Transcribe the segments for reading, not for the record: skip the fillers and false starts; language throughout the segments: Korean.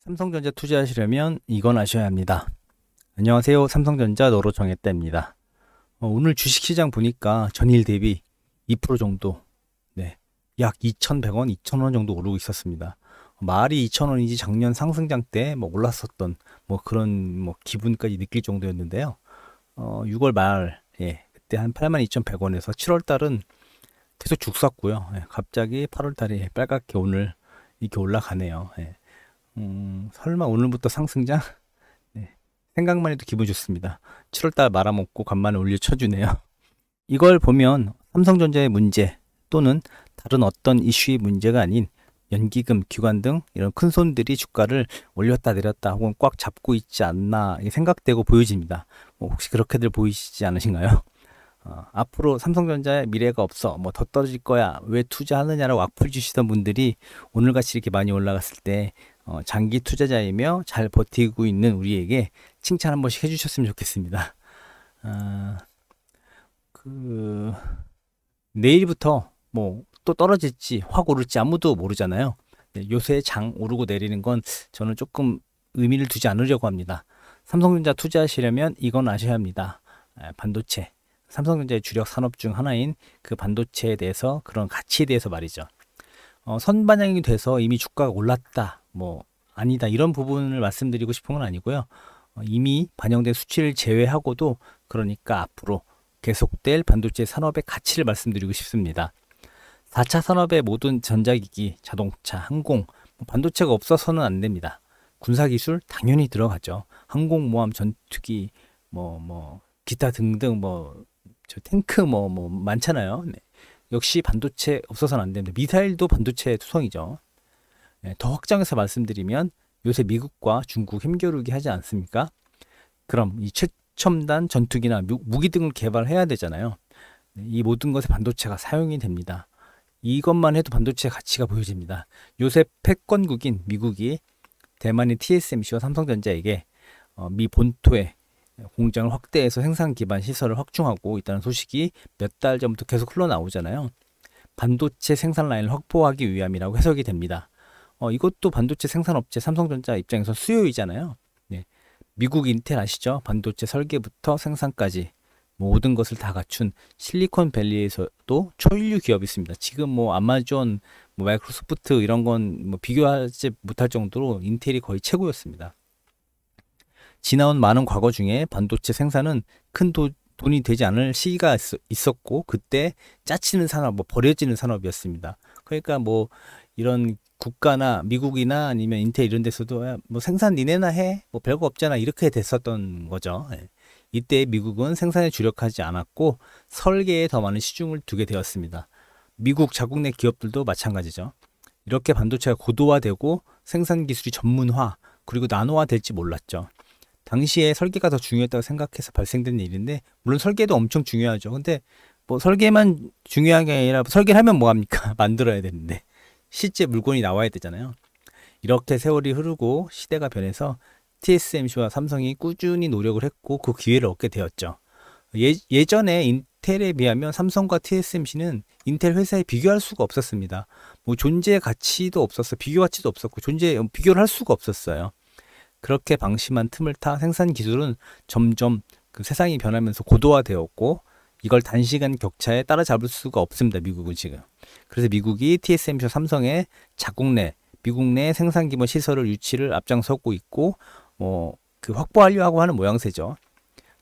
삼성전자 투자하시려면 이건 아셔야 합니다. 안녕하세요. 삼성전자 노로정했다입니다. 오늘 주식시장 보니까 전일 대비 2% 정도, 약 2,100원, 2,000원 정도 오르고 있었습니다. 말이 2,000원인지 작년 상승장 때 올랐었던 그런 기분까지 느낄 정도였는데요. 6월 말, 그때 한 82,100원에서 7월 달은 계속 죽었고요. 갑자기 8월 달에 빨갛게 오늘 이렇게 올라가네요. 설마 오늘부터 상승장? 생각만 해도 기분 좋습니다. 7월달 말아먹고 간만에 올려 쳐주네요. 이걸 보면 삼성전자의 문제 또는 다른 어떤 이슈의 문제가 아닌 연기금, 기관 등 이런 큰 손들이 주가를 올렸다 내렸다 혹은 꽉 잡고 있지 않나 생각되고 보여집니다. 혹시 그렇게들 보이시지 않으신가요? 앞으로 삼성전자의 미래가 없어, 더 떨어질 거야, 왜 투자하느냐라고 악플 주시던 분들이 오늘같이 이렇게 많이 올라갔을 때 장기 투자자이며 잘 버티고 있는 우리에게 칭찬 한 번씩 해주셨으면 좋겠습니다. 내일부터 또 떨어질지 확 오를지 아무도 모르잖아요. 요새 장 오르고 내리는 건 저는 조금 의미를 두지 않으려고 합니다. 삼성전자 투자하시려면 이건 아셔야 합니다. 반도체, 삼성전자의 주력 산업 중 하나인 그 반도체에 대해서, 그런 가치에 대해서 말이죠. 선반영이 돼서 이미 주가가 올랐다, 아니다, 이런 부분을 말씀드리고 싶은 건 아니고요. 이미 반영된 수치를 제외하고도, 그러니까 앞으로 계속될 반도체 산업의 가치를 말씀드리고 싶습니다. 4차 산업의 모든 전자기기, 자동차, 항공, 반도체가 없어서는 안 됩니다. 군사기술 당연히 들어가죠. 항공모함, 전투기, 기타 등등, 탱크 많잖아요. 역시 반도체 없어서는 안 됩니다. 미사일도 반도체 투성이죠. 더 확장해서 말씀드리면 요새 미국과 중국 힘겨루기 하지 않습니까? 그럼 이 최첨단 전투기나 무기 등을 개발해야 되잖아요. 이 모든 것에 반도체가 사용이 됩니다. 이것만 해도 반도체 가치가 보여집니다. 요새 패권국인 미국이 대만의 TSMC와 삼성전자에게 미 본토에 공장을 확대해서 생산 기반 시설을 확충하고 있다는 소식이 몇 달 전부터 계속 흘러나오잖아요. 반도체 생산 라인을 확보하기 위함이라고 해석이 됩니다. 이것도 반도체 생산업체 삼성전자 입장에서 수요이잖아요. 미국 인텔 아시죠? 반도체 설계부터 생산까지 모든 것을 다 갖춘 실리콘밸리에서도 초일류 기업이 있습니다. 지금 아마존, 마이크로소프트 이런 건 비교하지 못할 정도로 인텔이 거의 최고였습니다. 지나온 많은 과거 중에 반도체 생산은 큰 돈이 되지 않을 시기가 있었고, 그때 짜치는 산업, 버려지는 산업이었습니다. 그러니까 이런 국가나 미국이나 아니면 인텔 이런 데서도 생산 니네나 해, 별거 없잖아, 이렇게 됐었던 거죠. 이때 미국은 생산에 주력하지 않았고 설계에 더 많은 시중을 두게 되었습니다. 미국 자국 내 기업들도 마찬가지죠. 이렇게 반도체가 고도화되고 생산 기술이 전문화 그리고 나노화 될지 몰랐죠. 당시에 설계가 더 중요했다고 생각해서 발생된 일인데, 물론 설계도 엄청 중요하죠. 근데 설계만 중요한 게 아니라 설계를 하면 뭐합니까? 만들어야 되는데 실제 물건이 나와야 되잖아요. 이렇게 세월이 흐르고 시대가 변해서 TSMC와 삼성이 꾸준히 노력을 했고 그 기회를 얻게 되었죠. 예전에 인텔에 비하면 삼성과 TSMC는 인텔 회사에 비교할 수가 없었습니다. 존재 가치도 없었어, 비교 가치도 없었고 비교를 할 수가 없었어요. 그렇게 방심한 틈을 타 생산 기술은 점점 세상이 변하면서 고도화되었고, 이걸 단시간 격차에 따라잡을 수가 없습니다. 미국은 지금. 그래서 미국이 TSMC와 삼성의 미국 내 생산 규모 시설을 유치를 앞장서고 있고 확보하려고 하는 모양새죠.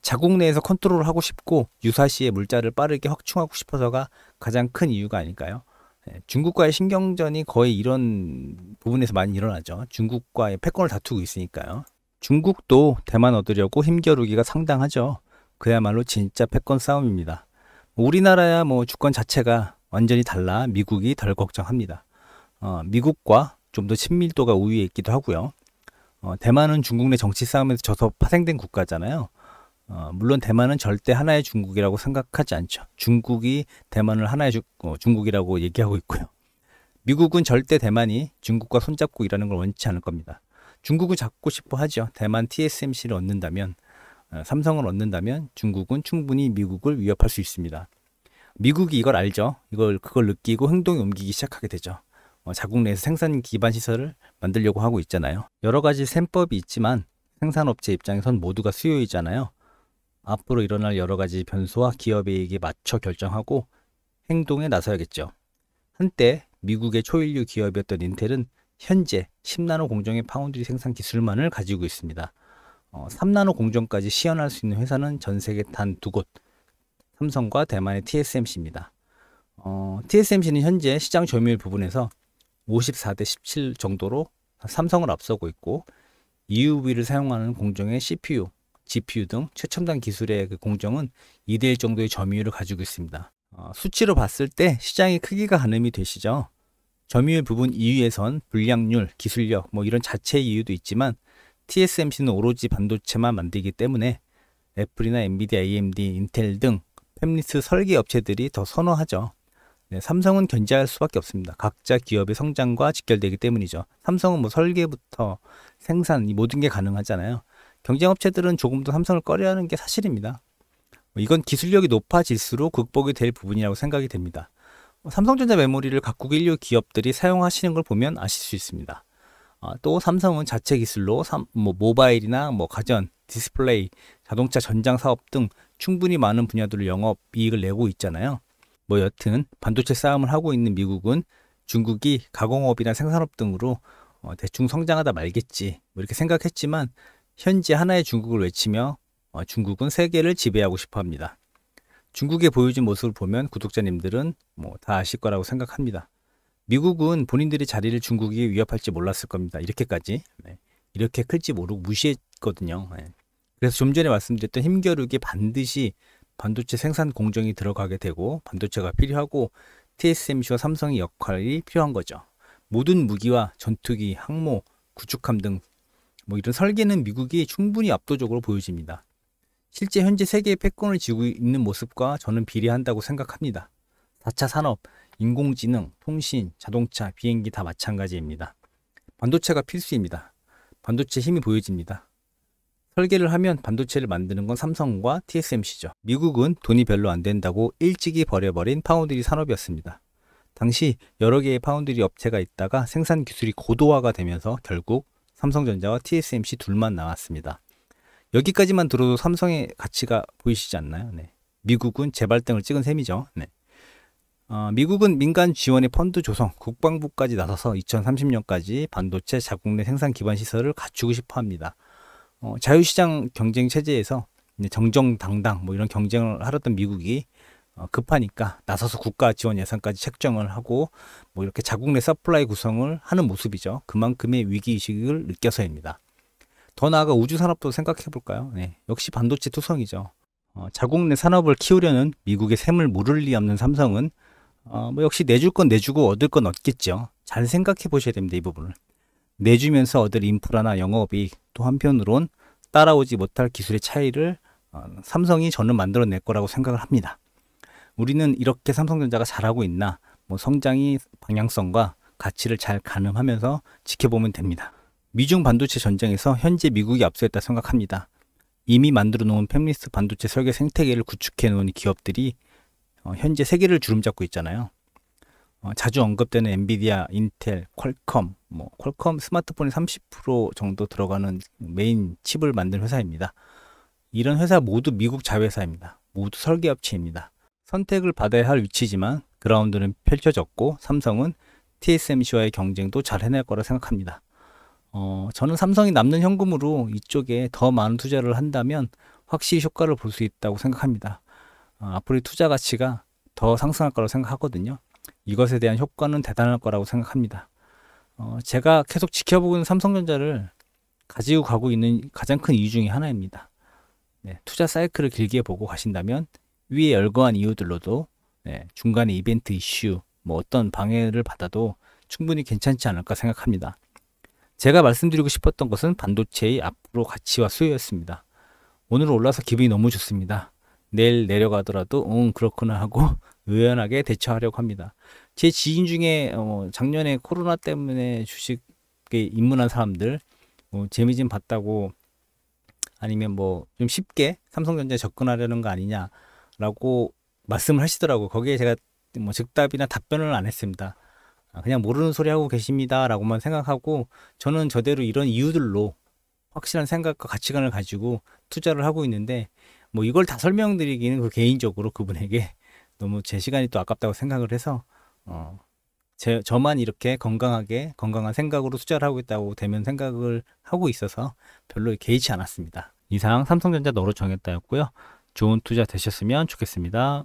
자국 내에서 컨트롤을 하고 싶고 유사시에 물자를 빠르게 확충하고 싶어서가 가장 큰 이유가 아닐까요? 중국과의 신경전이 거의 이런 부분에서 많이 일어나죠. 중국과의 패권을 다투고 있으니까요. 중국도 대만 얻으려고 힘겨루기가 상당하죠. 그야말로 진짜 패권 싸움입니다. 우리나라야 주권 자체가 완전히 달라 미국이 덜 걱정합니다. 미국과 좀 더 친밀도가 우위에 있기도 하고요. 대만은 중국 내 정치 싸움에서 져서 파생된 국가잖아요. 물론 대만은 절대 하나의 중국이라고 생각하지 않죠. 중국이 대만을 하나의 중국이라고 얘기하고 있고요. 미국은 절대 대만이 중국과 손잡고 일하는 걸 원치 않을 겁니다. 중국은 잡고 싶어 하죠. 대만 TSMC를 얻는다면, 삼성을 얻는다면 중국은 충분히 미국을 위협할 수 있습니다. 미국이 이걸 알죠. 그걸 느끼고 행동에 옮기기 시작하게 되죠. 자국 내에서 생산 기반 시설을 만들려고 하고 있잖아요. 여러 가지 셈법이 있지만 생산업체 입장에선 모두가 수요이잖아요. 앞으로 일어날 여러 가지 변수와 기업의 이익에 맞춰 결정하고 행동에 나서야겠죠. 한때 미국의 초일류 기업이었던 인텔은 현재 10나노 공정의 파운드리 생산 기술만을 가지고 있습니다. 3나노 공정까지 시연할 수 있는 회사는 전 세계 단 2곳, 삼성과 대만의 TSMC입니다. TSMC는 현재 시장 점유율 부분에서 54대 17 정도로 삼성을 앞서고 있고, EUV를 사용하는 공정의 CPU, GPU 등 최첨단 기술의 그 공정은 2대1 정도의 점유율을 가지고 있습니다. 수치로 봤을 때 시장의 크기가 가늠이 되시죠? 점유율 부분 이유에선 불량률, 기술력, 이런 자체 이유도 있지만 TSMC는 오로지 반도체만 만들기 때문에 애플이나 엔비디아, AMD, 인텔 등 팹리스 설계 업체들이 더 선호하죠. 네, 삼성은 견제할 수밖에 없습니다. 각자 기업의 성장과 직결되기 때문이죠. 삼성은 설계부터 생산, 이 모든 게 가능하잖아요. 경쟁 업체들은 조금 더 삼성을 꺼려하는 게 사실입니다. 이건 기술력이 높아질수록 극복이 될 부분이라고 생각이 됩니다. 삼성전자 메모리를 각국 인류 기업들이 사용하시는 걸 보면 아실 수 있습니다. 또 삼성은 자체 기술로 모바일이나 가전, 디스플레이, 자동차 전장 사업 등 충분히 많은 분야들로 영업 이익을 내고 있잖아요. 여튼 반도체 싸움을 하고 있는 미국은 중국이 가공업이나 생산업 등으로 대충 성장하다 말겠지 이렇게 생각했지만, 현재 하나의 중국을 외치며 중국은 세계를 지배하고 싶어 합니다. 중국의 보여준 모습을 보면 구독자님들은 다 아실 거라고 생각합니다. 미국은 본인들의 자리를 중국이 위협할지 몰랐을 겁니다. 이렇게까지. 이렇게 클지 모르고 무시했거든요. 그래서 좀 전에 말씀드렸던 힘겨루기에 반드시 반도체 생산 공정이 들어가게 되고 반도체가 필요하고 TSMC와 삼성의 역할이 필요한 거죠. 모든 무기와 전투기, 항모, 구축함 등 이런 설계는 미국이 충분히 압도적으로 보여집니다. 실제 현재 세계의 패권을 쥐고 있는 모습과 저는 비례한다고 생각합니다. 4차 산업, 인공지능, 통신, 자동차, 비행기 다 마찬가지입니다. 반도체가 필수입니다. 반도체 힘이 보여집니다. 설계를 하면 반도체를 만드는 건 삼성과 TSMC죠. 미국은 돈이 별로 안 된다고 일찍이 버려버린 파운드리 산업이었습니다. 당시 여러 개의 파운드리 업체가 있다가 생산 기술이 고도화가 되면서 결국 삼성전자와 TSMC 둘만 나왔습니다. 여기까지만 들어도 삼성의 가치가 보이시지 않나요? 네. 미국은 재발등을 찍은 셈이죠. 네. 미국은 민간 지원의 펀드 조성, 국방부까지 나서서 2030년까지 반도체 자국 내 생산 기반 시설을 갖추고 싶어 합니다. 자유시장 경쟁 체제에서 정정당당 이런 경쟁을 하려던 미국이 급하니까 나서서 국가 지원 예산까지 책정을 하고 이렇게 자국 내 서플라이 구성을 하는 모습이죠. 그만큼의 위기의식을 느껴서입니다. 더 나아가 우주산업도 생각해 볼까요? 네, 역시 반도체 투성이죠. 자국 내 산업을 키우려는 미국의 샘을 물을 리 없는 삼성은 역시 내줄 건 내주고 얻을 건 얻겠죠. 잘 생각해 보셔야 됩니다. 이 부분을. 내주면서 얻을 인프라나 영업이익, 또 한편으론 따라오지 못할 기술의 차이를 삼성이 저는 만들어낼 거라고 생각을 합니다. 우리는 이렇게 삼성전자가 잘하고 있나 성장이 방향성과 가치를 잘 가늠하면서 지켜보면 됩니다. 미중 반도체 전쟁에서 현재 미국이 앞서 있다 생각합니다. 이미 만들어 놓은 팹리스 반도체 설계 생태계를 구축해 놓은 기업들이 현재 세계를 주름잡고 있잖아요. 자주 언급되는 엔비디아, 인텔, 퀄컴, 퀄컴 스마트폰이 30% 정도 들어가는 메인 칩을 만든 회사입니다. 이런 회사 모두 미국 자회사입니다. 모두 설계업체입니다. 선택을 받아야 할 위치지만 그라운드는 펼쳐졌고 삼성은 TSMC와의 경쟁도 잘 해낼 거라 생각합니다. 저는 삼성이 남는 현금으로 이쪽에 더 많은 투자를 한다면 확실히 효과를 볼 수 있다고 생각합니다. 앞으로의 투자 가치가 더 상승할 거라고 생각하거든요. 이것에 대한 효과는 대단할 거라고 생각합니다. 제가 계속 지켜보고 있는 삼성전자를 가지고 가고 있는 가장 큰 이유 중에 하나입니다. 네, 투자 사이클을 길게 보고 가신다면 위에 열거한 이유들로도 중간에 이벤트 이슈, 어떤 방해를 받아도 충분히 괜찮지 않을까 생각합니다. 제가 말씀드리고 싶었던 것은 반도체의 앞으로 가치와 수요였습니다. 오늘 올라서 기분이 너무 좋습니다. 내일 내려가더라도 그렇구나 하고 의연하게 대처하려고 합니다. 제 지인 중에 작년에 코로나 때문에 주식에 입문한 사람들 재미 좀 봤다고, 아니면 좀 쉽게 삼성전자에 접근하려는 거 아니냐라고 말씀을 하시더라고요. 거기에 제가 즉답이나 답변을 안 했습니다. 그냥 모르는 소리 하고 계십니다라고만 생각하고 저는 저대로 이런 이유들로 확실한 생각과 가치관을 가지고 투자를 하고 있는데 뭐 이걸 다 설명드리기는 개인적으로 그분에게 너무 제 시간이 또 아깝다고 생각을 해서 저만 이렇게 건강한 생각으로 투자를 하고 있다고 대면 생각을 하고 있어서 별로 개의치 않았습니다. 이상 삼성전자 너로 정했다였고요. 좋은 투자 되셨으면 좋겠습니다.